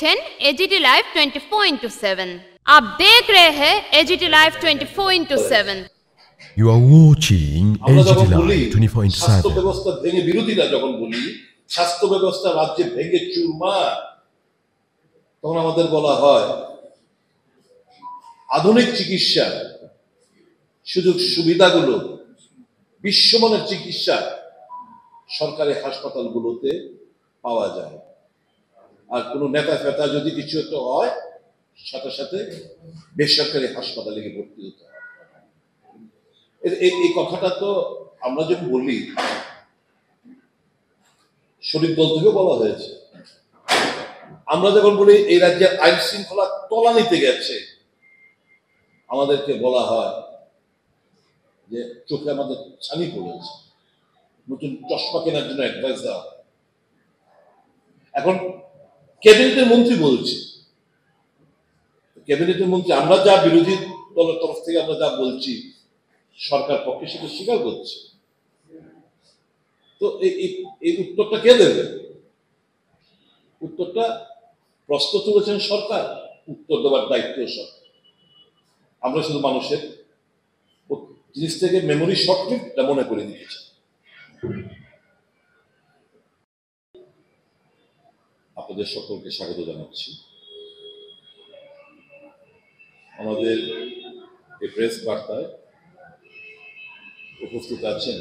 দেখছেন AGT live 24/7। आप देख रहे हैं AGT live 24/7। You are watching AGT live 24/7। স্বাস্থ্য ব্যবস্থা ভেঙে বিরোধীরা যখন বলি স্বাস্থ্য ব্যবস্থা রাজ্যে ভেঙে চুরমার, তখন আমাদের বলা হয় আধুনিক চিকিৎসা সুযোগ সুবিধাগুলো, বিশ্বমানের চিকিৎসা সরকারি হাসপাতালগুলোতে পাওয়া যায়। আর কোনো নেতা ফেতা যদি কিছু একটা হয়, সাথে সাথে বেসরকারি হাসপাতালে গিয়ে ভর্তি হতে হয়। এই কথাটা তো আমরা যখন বলি, শরীর দল থেকেও বলা হয়েছে। আমরা যখন বলি এই রাজ্যের আইন শৃঙ্খলা তলানিতে গেছে, আমাদেরকে বলা হয় যে চোখে আমাদের ছানি পড়েছে, নতুন চশমা কেনার জন্য অ্যাডভাইস দেওয়া। এখন ক্যাবিনেটের মন্ত্রী বলছে, ক্যাবিনেটের মন্ত্রী আমরা যা বিরোধী দলের তরফ থেকে আমরা যা বলছি সরকার পক্ষে সেটা স্বীকার করছে। তো এই উত্তরটা কে দেবে? উত্তরটা প্রশ্ন তুলেছেন সরকার, উত্তর দেওয়ার দায়িত্ব সরকার। আমরা শুধু মানুষের জিনিস থেকে মেমোরি শর্টটা মনে করে দিয়েছি। আপনাদের সকলকে স্বাগত জানাচ্ছি। আমাদের এই প্রেস বার্তায় উপস্থিত আছেন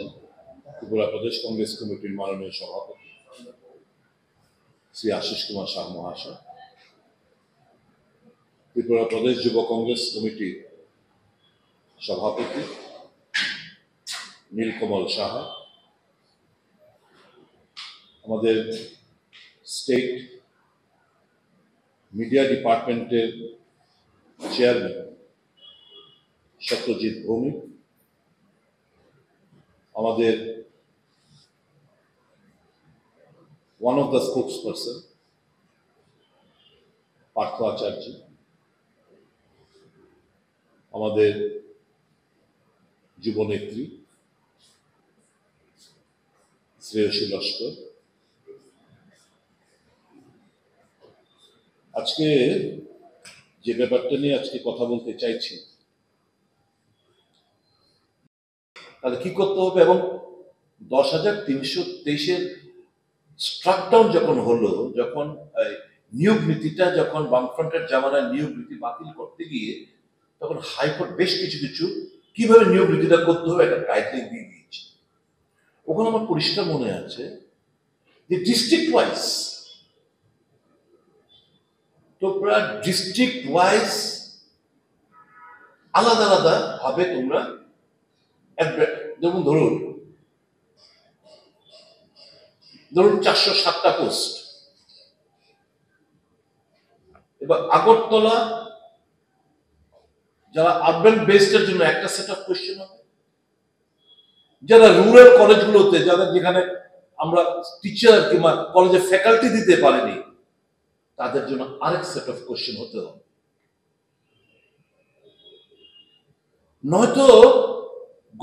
ত্রিপুরা প্রদেশ কংগ্রেস কমিটির মাননীয় সভাপতি শ্রী আশিস কুমার শাহ মহাশয়, ত্রিপুরা প্রদেশ যুব কংগ্রেস কমিটির সভাপতি নীলকমল সাহা, আমাদের স্টেট মিডিয়া ডিপার্টমেন্টের চেয়ারম্যান সত্যজিৎ ভৌমিক, আমাদের one of the spokesperson Partha Acharya, আমাদের যুবনেত্রী শ্রেয়সী লস্কর। আজকে যে ব্যাপারটা নিয়ে আজকে কথা বলতে চাইছি, তাহলে কি করতে হবে, এবং 10,323-এর স্ট্রাকডাউন যখন হলো, যখন নিয়োগ নীতিটা যখন বামফ্রন্টের জামানায় নিয়োগ নীতি বাতিল করতে গিয়ে তখন হাইকোর্ট বেশ কিছু কিভাবে নিয়োগ নীতিটা করতে হবে একটা গাইডলাইন দিয়ে দিয়েছে। ওখানে আমার পরিষ্কার মনে আছে যে ডিস্ট্রিক্ট ওয়াইজ, তোমরা ডিস্ট্রিক্ট ওয়াইজ আলাদা আলাদা ভাবে তোমরা, যেমন ধরুন 407টা পোস্ট, এবার আগরতলা যারা আরবান বেসডের জন্য একটা সেট অফ কোয়েশ্চেন হবে, যারা রুরাল কলেজগুলোতে যাদের যেখানে আমরা টিচার কিংবা কলেজে ফ্যাকাল্টি দিতে পারিনি তাদের জন্য আরেক সেট অফ কোয়েশ্চেন হতে হবে। নয়তো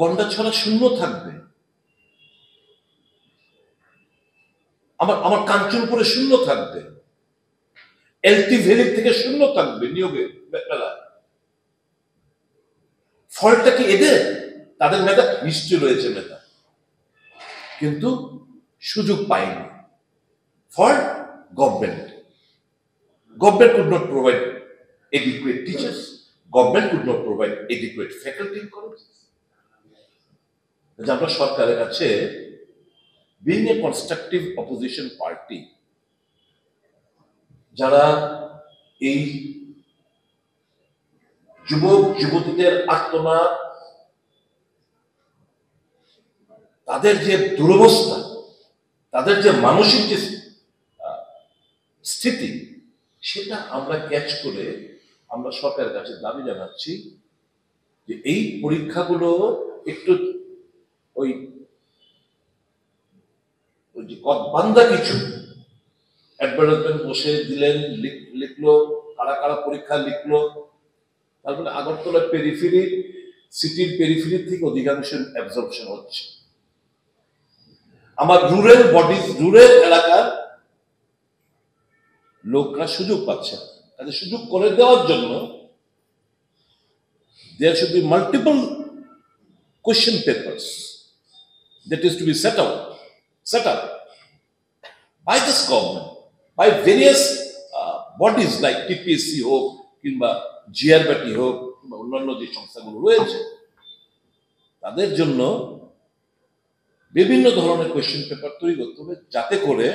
গন্ডা ছড়া শূন্য থাকবে, আমার কাঞ্চনপুরে শূন্য থাকবে, এলটি ভ্যালি থেকে শূন্য থাকবে নিয়োগের বেলা। ফলটা কি এদের? তাদের মেধা নিশ্চয় রয়েছে মেধা, কিন্তু সুযোগ পায়নি। For government could not provide adequate teachers, government could not provide adequate faculty in colleges. আমরা সরকারের কাছে being a constructive opposition party, যারা এই যুবক যুবতীদের আর্তনাদ, তাদের যে দুরবস্থা, তাদের যে মানসিক যে স্থিতি, সেটা আমরা ক্যাচ করে আমরা সরকারের কাছে দাবি জানাচ্ছি যে এই পরীক্ষাগুলো একটু ওই যে বান্দা কিছু অ্যাডভার্টাইজমেন্ট বসে দিলেন, লিখলো, কারা কারা পরীক্ষা লিখলো, তারপরে আগরতলার পেরিফেরি, সিটির পেরিফেরি থেকে অধিকাংশ অ্যাবজর্পশন হচ্ছে। আমার রুরাল বডিজ, রুরাল এলাকার লোকরা সুযোগ পাচ্ছে না। তাদের সুযোগ করে দেওয়ার জন্য there should be multiple question papers that is to be set up by this government, by various bodies like TPSC হোক কিংবা জিআরবাটি হোক কিংবা অন্যান্য যে সংস্থাগুলো রয়েছে, তাদের জন্য বিভিন্ন ধরনের কোয়েশ্চেন পেপার তৈরি করতে হবে, যাতে করে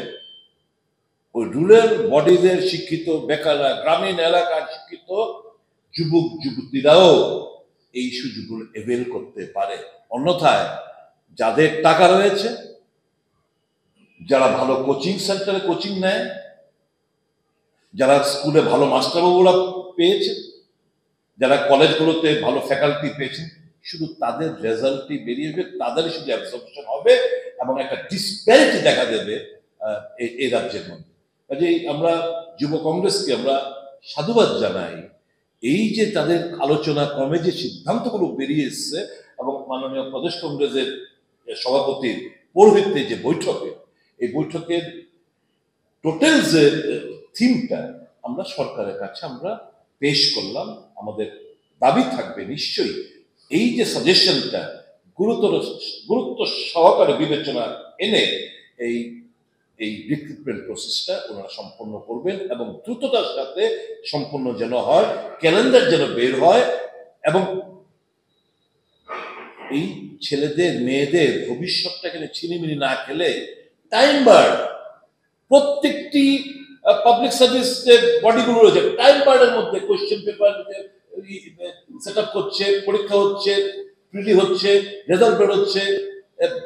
ওই রুরাল বডিজের শিক্ষিত বেকাররা, গ্রামীণ এলাকার শিক্ষিত যুবক যুবতীরাও এই সুযোগগুলো এভেল করতে পারে। অন্যথায় যাদের টাকা রয়েছে, যারা ভালো কোচিং সেন্টারে কোচিং নেয়, যারা স্কুলে ভালো মাস্টারবাবুরা পেয়েছে, যারা কলেজগুলোতে ভালো ফ্যাকাল্টি পেয়েছেন, শুধু তাদের রেজাল্টই বেরিয়ে তাদেরই শুধু অ্যাবজর্পশন হবে এবং একটা ডিসপ্যারিটি দেখা দেবে এই রাজ্যের মধ্যে। কাজেই আমরা যুব কংগ্রেসকে আমরা সাধুবাদ জানাই, এই যে তাদের আলোচনা ক্রমে যে সিদ্ধান্তগুলো বেরিয়ে এসছে এবং মাননীয় প্রদেশ কংগ্রেসের সভাপতির পৌরোহিত্যে যে বৈঠকে, এই বৈঠকের টোটাল যে থিমটা আমরা সরকারের কাছে আমরা পেশ করলাম। আমাদের দাবি থাকবে নিশ্চয়ই এই যে সাজেশনটা গুরুত্ব সহকারে বিবেচনা এনে এই রিক্রুটমেন্ট প্রসেসটা ওনারা সম্পন্ন করবেন এবং দ্রুততার সাথে সম্পন্ন যেন হয়, ক্যালেন্ডার যেন বের হয় এবং এই ছেলেদের মেয়েদের ভবিষ্যৎটা এখানে ছিনিমিনি না খেলে টাইম বার্ড, প্রত্যেকটি পাবলিক সার্ভিস যে বডিগুলো রয়েছে টাইম বার্ডের মধ্যে কোয়েশ্চেন পেপার সেট আপ করছে, পরীক্ষা হচ্ছে, প্রিলি হচ্ছে, রেজাল্ট বের হচ্ছে,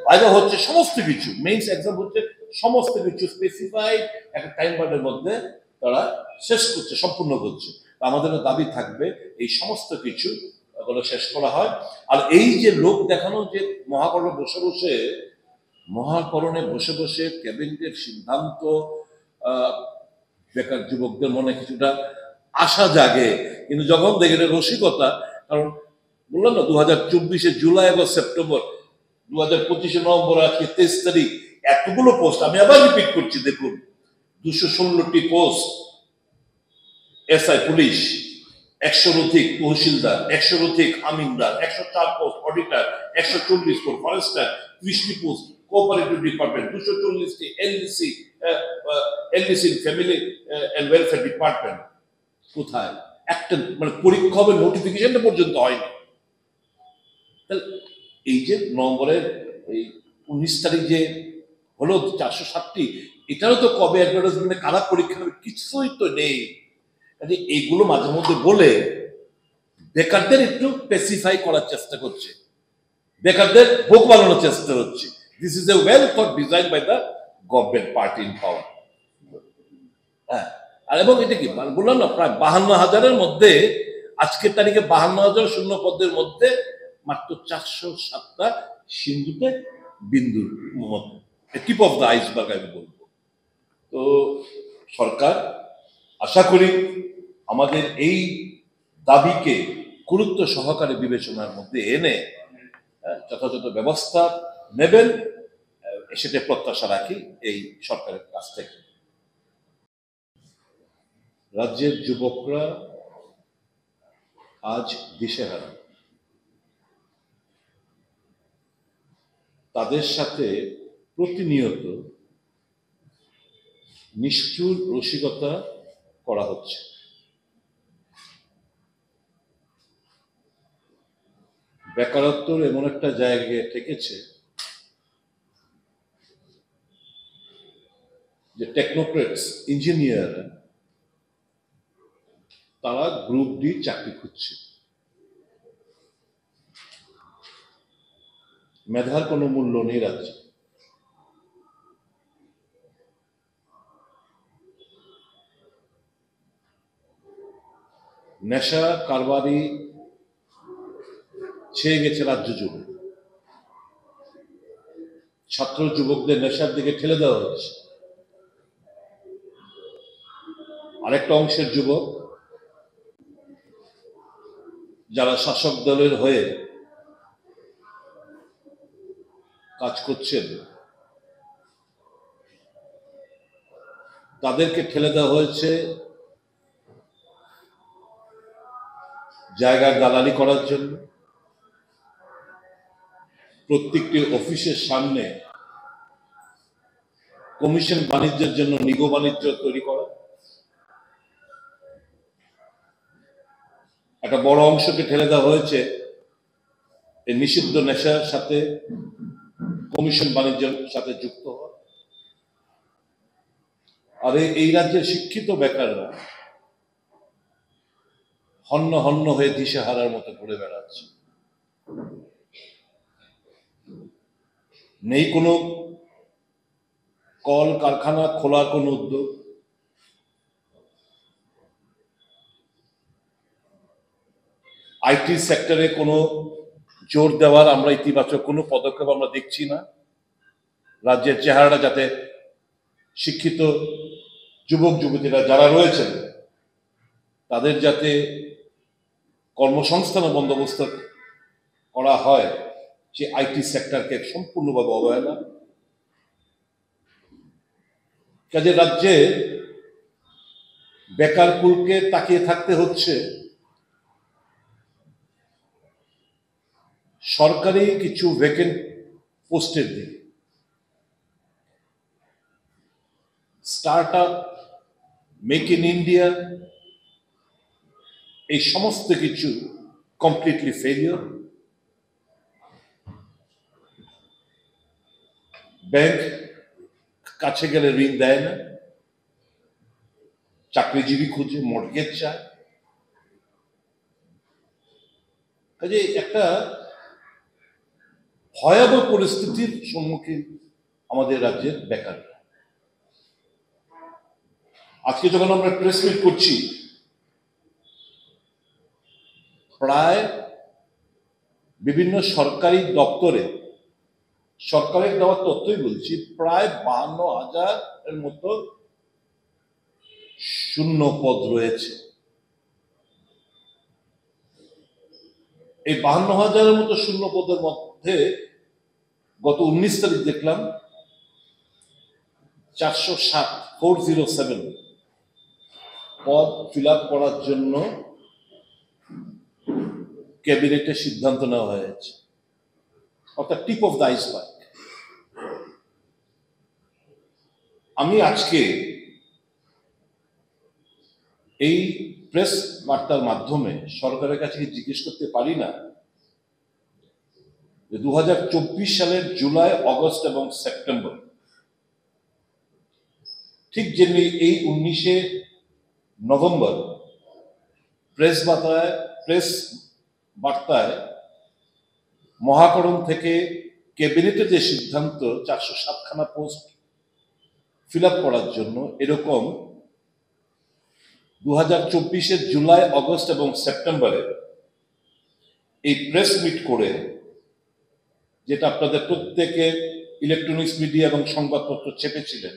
ভাইভা হচ্ছে, সমস্ত কিছু মেইনস এক্সাম হচ্ছে, সমস্ত কিছু স্পেসিফাইড একটা টাইম বার্ডের মধ্যে তারা শেষ করছে, সম্পূর্ণ করছে। আমাদের দাবি থাকবে এই সমস্ত কিছু শেষ করা হয়। আর এই যে লোক দেখানো যে মহাকরণে বসে বসে ক্যাবিনেটের সিদ্ধান্ত বেকার যুবকদের মনে কিছুটা আশা জাগে, কিন্তু যখন দেখে রসিকতা, কারণ বললাম না 2024 জুলাই বা সেপ্টেম্বর, 2025 নভেম্বর, আজকে 23 তারিখ, এতগুলো পোস্ট আমি আবার রিপিট করছি, দেখুন 216টি পোস্ট এসআই পুলিশ, 100 অধিক তহসিলদার, 100 অধিক আমিনদার, 104 পোস্ট অডিটর, 140 পোস্ট ফরেস্টার, 30টি পোস্ট কোঅপারেটিভ ডিপার্টমেন্ট, 240টি LDC family and welfare department. কোথায় একটা মানে পরীক্ষা হবে, নোটিফিকেশনটা পর্যন্ত হয়নি। এই যে নভেম্বরের এই 19 তারিখ যে হলো 407টি, এটারও তো কবে অ্যাডভার্টাইজমেন্টে কারা পরীক্ষা হবে কিছুই তো নেই। এইগুলো মাঝে মধ্যে বলে বেকারদের একটু স্পেসিফাই করার চেষ্টা করছে, বেকারদের ভোগ বানানোর চেষ্টা হচ্ছে। This is a well thought design by the government party in power. হ্যাঁ, আর এবং এটা কি বললাম না, প্রায় 52,000-এর মধ্যে আজকের তারিখে 52,000 শূন্য পদের মধ্যে মাত্র 407টা সিন্ধুতে বিন্দুর মতো, টিপ অফ দ্য আইসবার্গ আমি বলবো। তো সরকার আশা করি আমাদের এই দাবিকে গুরুত্ব সহকারে বিবেচনার মধ্যে এনে যথাযথ ব্যবস্থা নেবেন, সেটা প্রত্যাশা রাখি এই সরকারের কাছ থেকে। রাজ্যের যুবকরা আজ দিশেহারা, তাদের সাথে প্রতিনিয়ত নিষ্ঠুর রসিকতা করা হচ্ছে। বেকারত্ব এমন একটা জায়গায় ঠেকেছে যে টেকনোক্রেটস, ইঞ্জিনিয়ার, তারা গ্রুপ ডি চাকরি খুঁজছে। মেধার কোনো মূল্য নেই রাজ্যে। নেশা কারবারি ছেয়ে গেছে রাজ্য জুড়ে। ছাত্র যুবকদের নেশার দিকে ঠেলে দেওয়া হচ্ছে। আরেকটা অংশের যুবক যারা শাসক দলের হয়ে কাজ করছেন, তাদেরকে ঠেলে দেওয়া হয়েছে জায়গার দালালি করার জন্য, প্রত্যেকটি অফিসের সামনে কমিশন বাণিজ্যের জন্য নিগো বাণিজ্য তৈরি করা, একটা বড় অংশকে ঠেলে দেওয়া হয়েছে এই নিষিদ্ধ নেশার সাথে কমিশন বাণিজ্যের সাথে যুক্ত হওয়া। আর এই রাজ্যের শিক্ষিত বেকাররা হন্য হন্য হয়ে দিশেহারার মতো ঘুরে বেড়াচ্ছে। নেই কোনো কল কারখানা খোলার কোনো উদ্যোগ, আইটি সেক্টরে কোনো জোর দেওয়ার আমরা ইতিবাচক কোনো পদক্ষেপ আমরা দেখছি না। রাজ্যের চেহারাটা যাতে শিক্ষিত যুবক যুবতীরা যারা রয়েছেন তাদের যাতে কর্মসংস্থানের বন্দোবস্ত করা হয়, যে আইটি সেক্টরকে সম্পূর্ণভাবে অবহেলা। কাজে রাজ্যে বেকার পুলকে তাকিয়ে থাকতে হচ্ছে সরকারি কিছু ভ্যাকেন্ট পোস্টের দিকে। Start up, make in India, এই সমস্ত কিছু কমপ্লিটলি ফেলিওর। ব্যাংক কাছে গেলে ঋণ দেয় না, চাকরিজীবী খুঁজে মর্টগেজ চায়। কাজে একটা ভয়াবহ পরিস্থিতির সম্মুখীন আমাদের রাজ্যের বেকাররা। আজকে যখন আমরা প্রেস মিট করছি, প্রায় বিভিন্ন সরকারি দপ্তরে, সরকারের দেওয়া তথ্যই বলছি, প্রায় 52,000-এর মতো শূন্য পদ রয়েছে। এই 52,000-এর মতো শূন্য পদের মধ্যে গত 19 তারিখ দেখলাম 407 পদ ফিল আপ করার জন্য ক্যাবিনেটে সিদ্ধান্ত নেওয়া হয়েছে, অর্থাৎ টিপ অফ দ্য আইসবার্গ। আমি আজকে এই প্রেস বার্তার মাধ্যমে সরকারের কাছে জিজ্ঞেস করতে পারি না যে 2024 সালের জুলাই, অগস্ট এবং সেপ্টেম্বর, ঠিক যেমনি এই 19শে নভেম্বর প্রেস বার্তায় মহাকরণ থেকে ক্যাবিনেটে যে সিদ্ধান্ত 407খানা পোস্ট ফিল আপ করার জন্য, এরকম 2024-এর জুলাই, অগস্ট এবং সেপ্টেম্বরে এই প্রেস মিট করে, যেটা আপনাদের প্রত্যেকে ইলেকট্রনিক্স মিডিয়া এবং সংবাদপত্র চেপেছিলেন,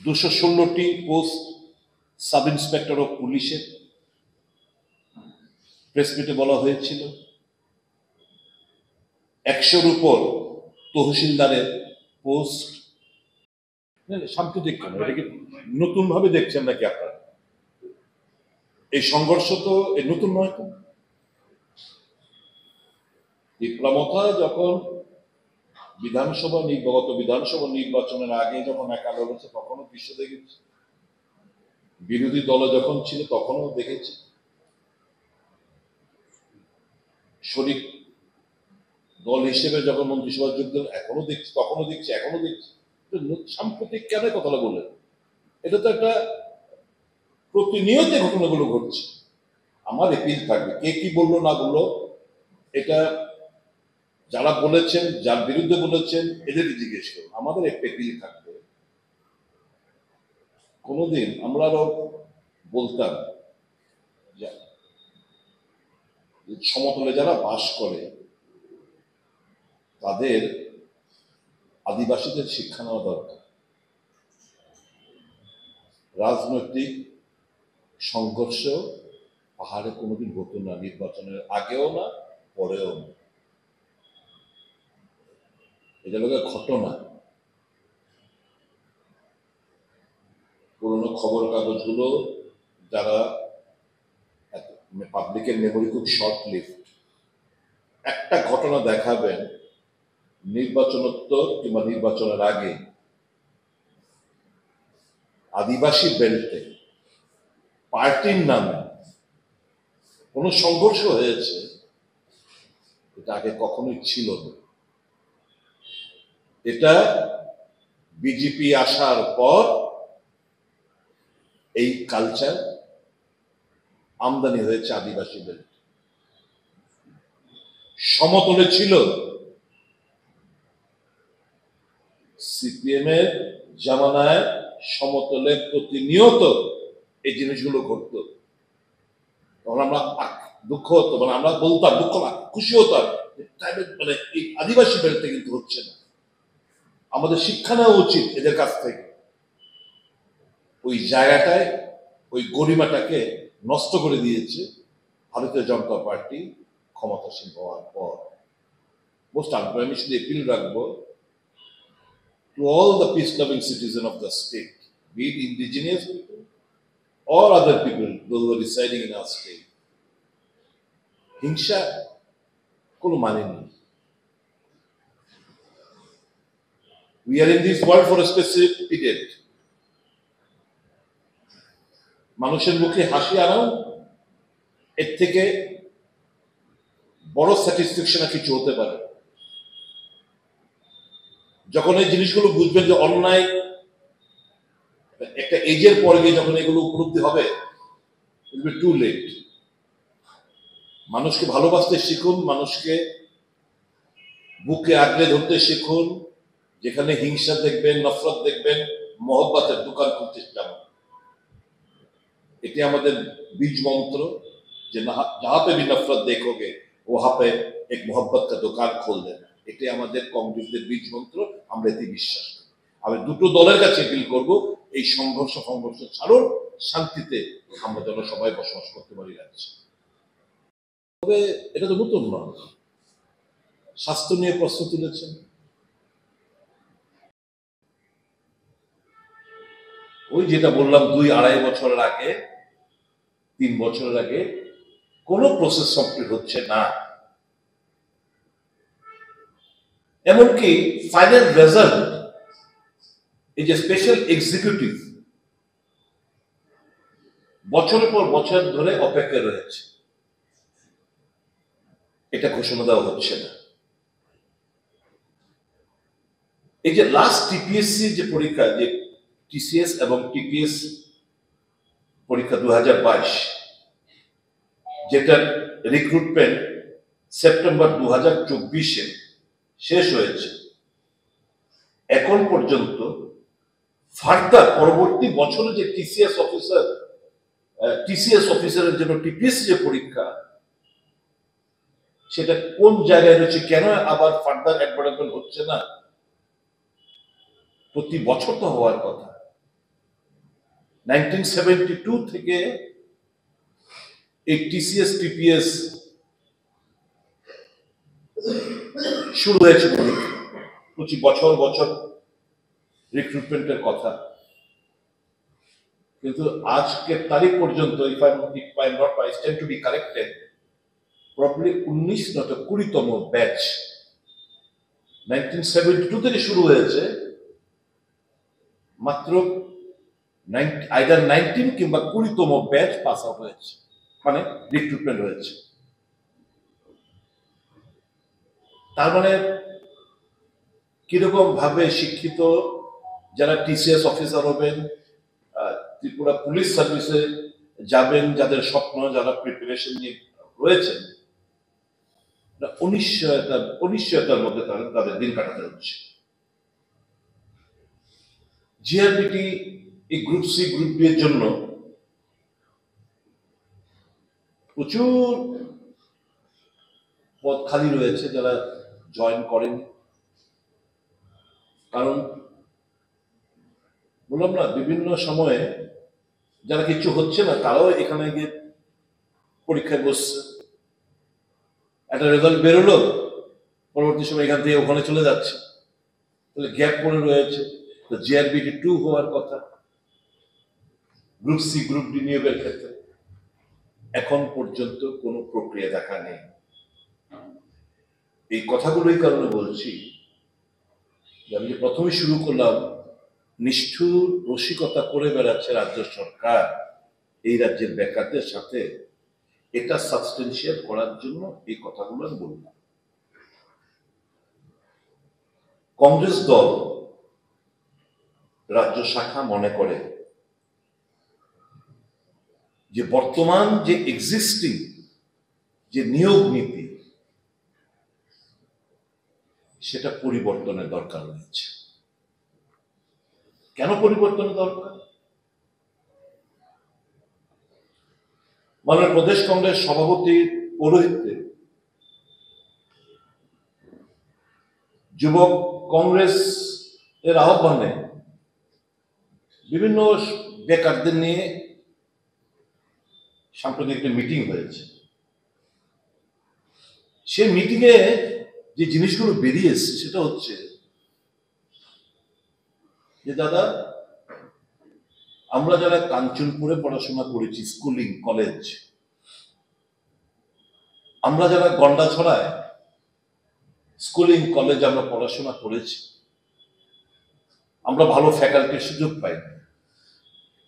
216টি পোস্ট সাব ইন্সপেক্টর অফ পুলিশের প্রেস মিটে বলা হয়েছিল। 100-র উপর তহসিলদারের পোস্ট। সাম্প্রতিক কেন, এটা কি নতুন ভাবে দেখছেন নাকি আপনারা? এই সংঘর্ষ তো এই নতুন নয়। তো বিপ্লবতা যখন বিধানসভা নির্বাচনের আগে যখন একা লড়েছে তখনও দৃশ্য দেখেছি, বিরোধী দল যখন ছিল তখনও দেখেছি, শরিক দল হিসেবে যখন মন্ত্রিসভা যোগ দেন তখনও দেখছি। সাম্প্রতিক কেন কথাটা বললেন? এটা তো একটা প্রতিনিয়ত ঘটনাগুলো ঘটছে। আমার এপিল থাকবে, কে কি বললো না বললো, এটা যারা বলেছেন, যার বিরুদ্ধে বলেছেন, এদেরকে জিজ্ঞেস করুন। আমাদের একটা এপিল থাকবে, কোনোদিন আমরা আরো বলতাম যে সমতলে যারা বাস করে তাদের আদিবাসীদের শিক্ষা নেওয়া দরকার। রাজনৈতিক সংঘর্ষ পাহাড়ে কোনোদিন হতো না, নির্বাচনের আগেও না, পরেও না। এটা লোকের ঘটনা। পুরনো খবর কাগজগুলো যারা পাবলিকের মেমোরি খুব শর্ট লিভড, একটা ঘটনা দেখাবেন নির্বাচনোত্তর কিংবা নির্বাচনের আগে আদিবাসী বেল্টে পার্টির নামে কোনো সংঘর্ষ হয়েছে, এটা আগে কখনোই ছিল না। এটা বিজেপি আসার পর এই কালচার আমদানি হয়েছে আদিবাসী বেল্ট। সমতলে ছিল সিপিএম এর জামানায়, সমতলে প্রতিনিয়ত এই জিনিসগুলো ঘটতো। তখন আমরা দুঃখ হতো, মানে আমরা বলতাম, দুঃখ না খুশি হতাম, মানে এই আদিবাসী বেল্টে কিন্তু হচ্ছে না, আমাদের শিক্ষা নেওয়া উচিত এদের কাছ থেকে। ওই জায়গাটায় ওই গরিমাটাকে নষ্ট করে দিয়েছে ভারতীয় জনতা পার্টি ক্ষমতাসীন হওয়ার পর। মোস্ট আমি শুধু এপিল রাখবো to all the peace-loving citizens of the state, be it indigenous people or other people, those who are residing in our state. হিংসা কোনো মানে নেই। We are in this world for a specific period. মানুষের মুখে হাসি আনাও, এর থেকে বড় স্যাটিসফ্যাকশন আর কিছু হতে পারে। যখন এই জিনিসগুলো বুঝবেন যে অন্যায়, একটা এজের পরে গিয়ে যখন এগুলো উপলব্ধি হবে, it will be too late. মানুষকে ভালোবাসতে শিখুন, মানুষকে বুকে আগলে ধরতে শিখুন। যেখানে হিংসা দেখবেন, নফরত দেখবেন, মহব্বতের দোকান খুলতে যাবেন। এটি আমাদের বীজ মন্ত্র, যে जहां पे भी नफरत देखोगे वहां पे एक मोहब्बत का दुकान खोल देना। এটি আমাদের কংগ্রেসের বীজ মন্ত্র, আমরা এতে বিশ্বাস করি। আমি দুটো দলের কাছে অ্যাপিল করব, এই সংঘর্ষ ছাড়ুন, শান্তিতে আমরা যেন সবাই বসবাস করতে পারি রাজ্যে। তবে এটা তো নতুন নয়, স্বাস্থ্য নিয়ে প্রশ্ন তুলেছেন। ওই যেটা বললাম, 2-2.5 বছরের আগে, 3 বছরের আগে কোনো প্রসেস কমপ্লিট হচ্ছে না। এমনকি ফাইনাল রেজাল্ট এই যে স্পেশাল এক্সিকিউটিভ বছরের পর বছর ধরে অপেক্ষায় রয়েছে, এটা ঘোষণা দেওয়া হচ্ছে না। এই যে লাস্ট টিপিএসসি যে পরীক্ষা, যে টিসিএস এবং টিপিএস পরীক্ষা 2022, যেটার রিক্রুটমেন্ট সেপ্টেম্বর 2024-এ শেষ হয়েছে, এখন পর্যন্ত ফার্দার পরবর্তী বছরে যে টিসিএস অফিসারের জন্য টিপিএস যে পরীক্ষা, সেটা কোন জায়গায় রয়েছে, কেন আবার ফার্দার অ্যাডভার্টাইজমেন্ট হচ্ছে না? প্রতি বছর তো হওয়ার কথা। 1972 থেকে এই টিসিএস টিপিএস শুরু হয়েছে পরীক্ষা, প্রতি বছর বছর রিক্রুটমেন্টের কথা। কিন্তু আজকের তারিখ পর্যন্ত, if I'm not I stand to be corrected, probably 19 নয়তো 20তম ব্যাচ 1972 থেকে শুরু হয়েছে, মাত্র আইদার 19 কিংবা 20তম ব্যাচ পাস আউট হয়েছে, মানে রিক্রুটমেন্ট হয়েছে। তার মানে কিরকম ভাবে শিক্ষিত যারা টিসিএস অফিসার হবেন, ত্রিপুরা পুলিশ সার্ভিসে যাবেন, যাদের স্বপ্ন, যারা প্রিপারেশন নিয়ে রয়েছেন, অনিশ্চয়তার মধ্যে তাদের দিন কাটাতে হচ্ছে। জিআরপিটি এই গ্রুপ সি গ্রুপ বি এর জন্য প্রচুর পদ খালি রয়েছে, যারা জয়েন করেন। কারণ বললাম না, বিভিন্ন সময়ে যারা কিছু হচ্ছে না, তারাও এখানে গিয়ে পরীক্ষায় বসছে, একটা রেজাল্ট বেরোলো, পরবর্তী সময় এখান থেকে ওখানে চলে যাচ্ছে, তাহলে গ্যাপ পড়ে রয়েছে। তো জিআরবিটি 2 হওয়ার কথা, গ্রুপ সি গ্রুপ ডি নিয়োগের ক্ষেত্রে এখন পর্যন্ত কোনো প্রক্রিয়া দেখা নেই। এই কথাগুলোই কারণে বলছি যে আমি যে প্রথমে শুরু করলাম, নিষ্ঠুর রসিকতা করে বেড়াচ্ছে রাজ্য সরকার এই রাজ্যের বেকারদের সাথে, এটা সাবস্টেন্সিয়েট করার জন্য এই কথাগুলো আমি বললাম। কংগ্রেস দল রাজ্য শাখা মনে করে যে বর্তমান যে এক্সিস্টিং যে নিয়োগ নীতি সেটা পরিবর্তনের দরকার রয়েছে। কেন পরিবর্তনের দরকার? মাননীয় প্রদেশ কংগ্রেস সভাপতি পৌরোহিত্যে যুবক কংগ্রেস এর আহ্বানে বিভিন্ন বেকারদের নিয়ে সাম্প্রতিক একটা মিটিং হয়েছে। সে মিটিংয়ে যে জিনিসগুলো বেরিয়ে এসছে সেটা হচ্ছে যে দাদা, আমরা যারা কাঞ্চনপুরে পড়াশোনা করেছি, স্কুলিং কলেজ, আমরা যারা গন্ডাছড়ায় স্কুলিং কলেজ আমরা পড়াশোনা করেছি, আমরা ভালো ফ্যাকাল্টির সুযোগ পাইনি।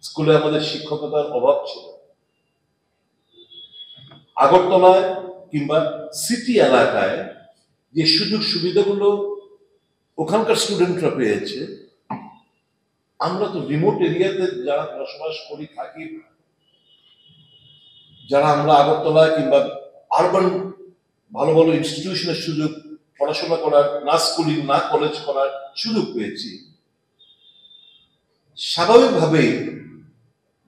স্কুলে আমাদের শিক্ষকতার অভাব ছিল। আগরতলায় কিংবা সিটি এলাকায় যে সুযোগ সুবিধাগুলো ওখানকার স্টুডেন্টরা পেয়েছে, আমরা তো রিমোট এরিয়াতে যারা বসবাস করি থাকি, যারা আমরা আগরতলায় কিংবা আরবান ভালো ভালো ইনস্টিটিউশনের সুযোগ, পড়াশোনা করার, না স্কুলিং না কলেজ করার সুযোগ পেয়েছি, স্বাভাবিকভাবেই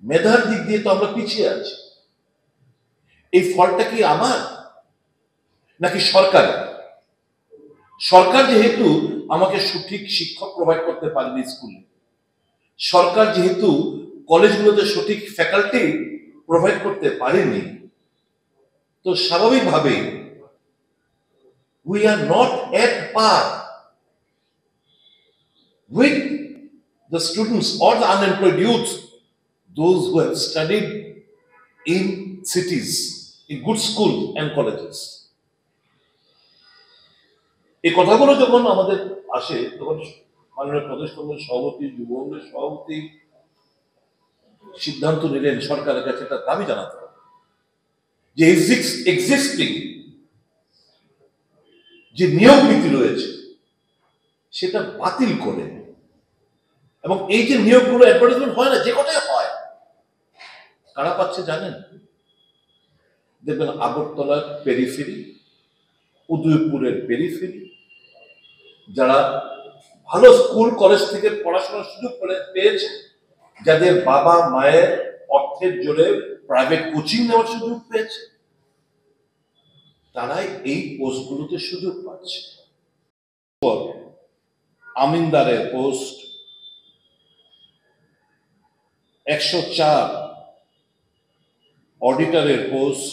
মেধার দিক দিয়ে তো আমরা পিছিয়ে আছি। এই ফলটা কি আমার নাকি সরকার? সরকার যেহেতু আমাকে সঠিক শিক্ষক প্রোভাইড করতে পারেনি স্কুলে, সরকার যেহেতু কলেজগুলোতে সঠিক ফ্যাকাল্টি প্রোভাইড করতে পারেনি, তো স্বাভাবিকভাবে we are not at par with the students or the unemployed youth, those who have studied in cities, in good schools and colleges. এই কথাগুলো যখন আমাদের আসে, তখন মাননীয় প্রদেশ কংগ্রেস সভাপতি, যুব কংগ্রেস সভাপতি সিদ্ধান্ত নিলেন সরকারের কাছে একটা দাবি জানাতে হবে যে এক্সিস্টিং যে নিয়োগ নীতি রয়েছে সেটা বাতিল করে, এবং এই যে নিয়োগগুলো অ্যাডভার্টাইজমেন্ট হয় না, যে কটাই হয়, কারা পাচ্ছে জানেন? দেখবেন আগরতলার পেরিফেরি, উদয়পুরের পেরিফেরি, যারা ভালো স্কুল কলেজ থেকে পড়াশোনার সুযোগ পেয়েছে, যাদের বাবা মায়ের অর্থের জোরে প্রাইভেট কোচিং নেওয়ার সুযোগ পেয়েছে, তারাই এই পোস্টগুলোতে সুযোগ পাচ্ছে। আমিনদারের পোস্ট 104, অডিটরের পোস্ট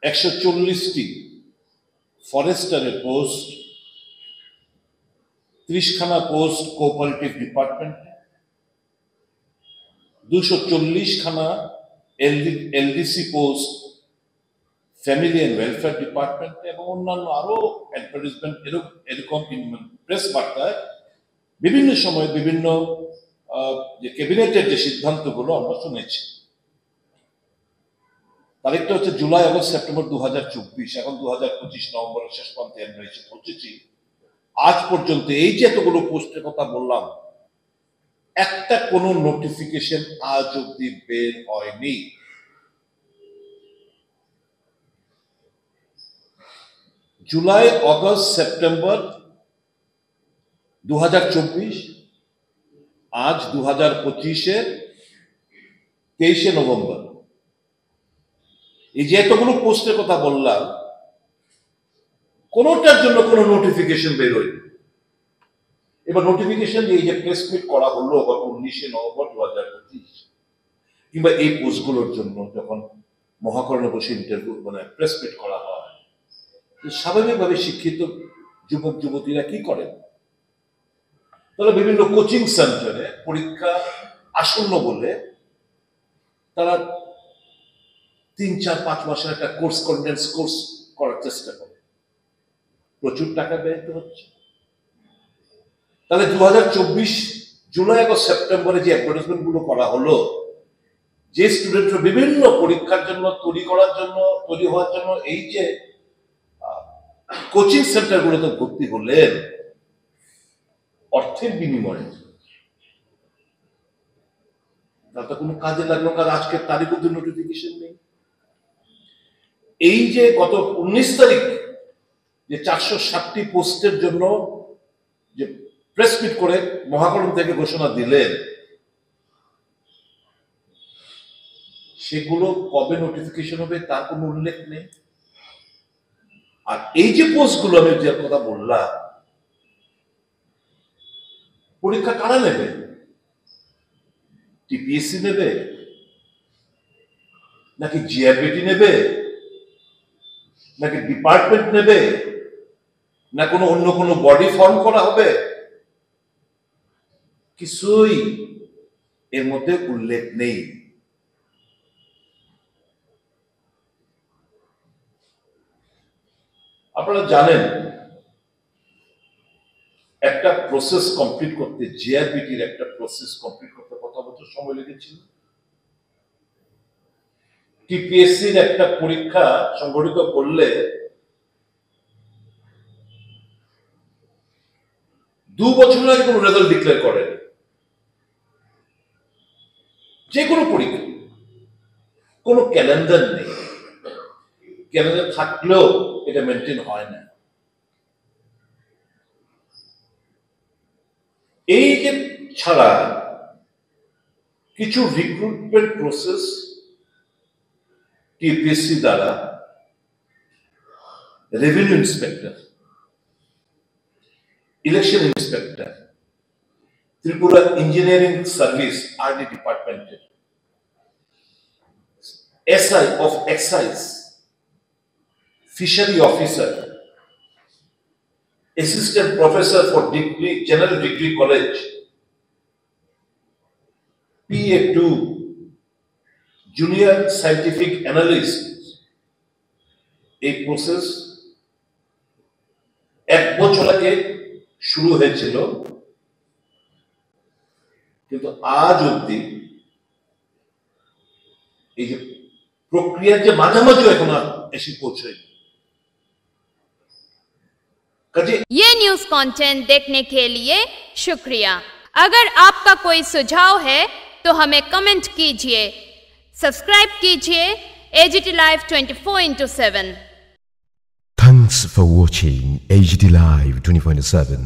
140টি, ফরেস্টারের পোস্ট 30খানা পোস্ট কোঅপারেটিভ ডিপার্টমেন্টে, 240খানা LDC post family and welfare ডিপার্টমেন্টে, এবং অন্যান্য আরো অ্যাডভার্টাইজমেন্ট এরকম প্রেস বার্তায় বিভিন্ন সময় বিভিন্ন যে ক্যাবিনেটের যে সিদ্ধান্তগুলো আমরা শুনেছি। তারিখটা হচ্ছে জুলাই, আগস্ট, সেপ্টেম্বর 2024, এখন 2025 নভেম্বরের শেষ প্রান্তে আমরা এসে পৌঁছেছি। আজ পর্যন্ত এই যে এতগুলো পোস্টের কথা বললাম, একটা কোনো নোটিফিকেশন আজ অব্দি বের হয়নি। জুলাই, আগস্ট, সেপ্টেম্বর 2024, আজ 2025-এর 23শে নভেম্বর। এই যে এতগুলো পোস্টের কথা বললাম, কোনোটার জন্য কোনো নোটিফিকেশন বের হয়নি। এবার নোটিফিকেশন এই যে প্রেস মিট করা হলো গত 19শে নভেম্বর 2025, কিংবা এই পোস্টগুলোর জন্য যখন মহাকরণে বসে ইন্টারভিউ প্রেস মিট করা হয়, স্বাভাবিকভাবে শিক্ষিত যুবক যুবতীরা কি করেন? তারা বিভিন্ন কোচিং সেন্টারে পরীক্ষা আসন্ন বলে তারা 3-4-5 মাসের একটা কন্ডেন্স কোর্স করার চেষ্টা করে, প্রচুর টাকা ব্যয় হচ্ছে। তাহলে 2024 জুলাই আগস্ট সেপ্টেম্বরে যে অ্যাডভার্টাইজমেন্ট গুলো করা হলো, যে স্টুডেন্টরা বিভিন্ন পরীক্ষার জন্য তৈরি হওয়ার জন্য এই যে কোচিং সেন্টার গুলোতে ভর্তি হলেন অর্থের বিনিময়ে, তাতে কোনো কাজে লাগলো? কারণ আজকের তারিখ অব্দি নোটিফিকেশন নেই। এই যে গত 19 তারিখ যে 460টি পোস্টের জন্য যে প্রেস মিট করে মহাকরণ থেকে ঘোষণা দিলেন, সেগুলো কবে নোটিফিকেশন হবে তার কোনো উল্লেখ নেই। আর এই যে পোস্টগুলো আমি যে কথা বললাম, পরীক্ষা কারা নেবে? টিপিএসসি নেবে নাকি জিআরবিটি নেবে নাকি ডিপার্টমেন্ট নেবে না কোনো অন্য কোনো বডি ফর্ম করা হবে? কিছুই এর মধ্যে উল্লেখ নেই। আপনারা জানেন একটা প্রসেস কমপ্লিট করতে, জিআরবিটির একটা প্রসেস কমপ্লিট করতে কত বছর সময় লেগেছিল? টিপিএসসির একটা পরীক্ষা সংগঠিত করলে 2 বছর আগে কোনো রেজাল্ট ডিক্লেয়ার করেন, যে কোনো পরীক্ষা কোনো ক্যালেন্ডার নেই। ক্যালেন্ডার থাকলেও এটা মেনটেন হয় না। এই যে ছাড়া কিছু রিক্রুটমেন্ট প্রসেস টিপিএসসি দ্বারা revenue inspector, election inspector, Tripura engineering service RD ডিপার্টমেন্টের SI of excise, fishery officer, assistant professor for general degree college, PA2, junior scientific analyst, এই প্রসেস 1 বছর আগে শুরু হয়েছিল, কিন্তু আজ অবধি এই যে প্রক্রিয়ার যে মাঝামাঝি এখন এসে পৌঁছায়নি। ये न्यूज कंटेंट देखने के लिए शुक्रिया। अगर आपका कोई सुझाव है तो हमें कमेंट कीजिए, सब्सक्राइब कीजिए AGT Live 24/7। Thanks for watching AGT Live 24/7.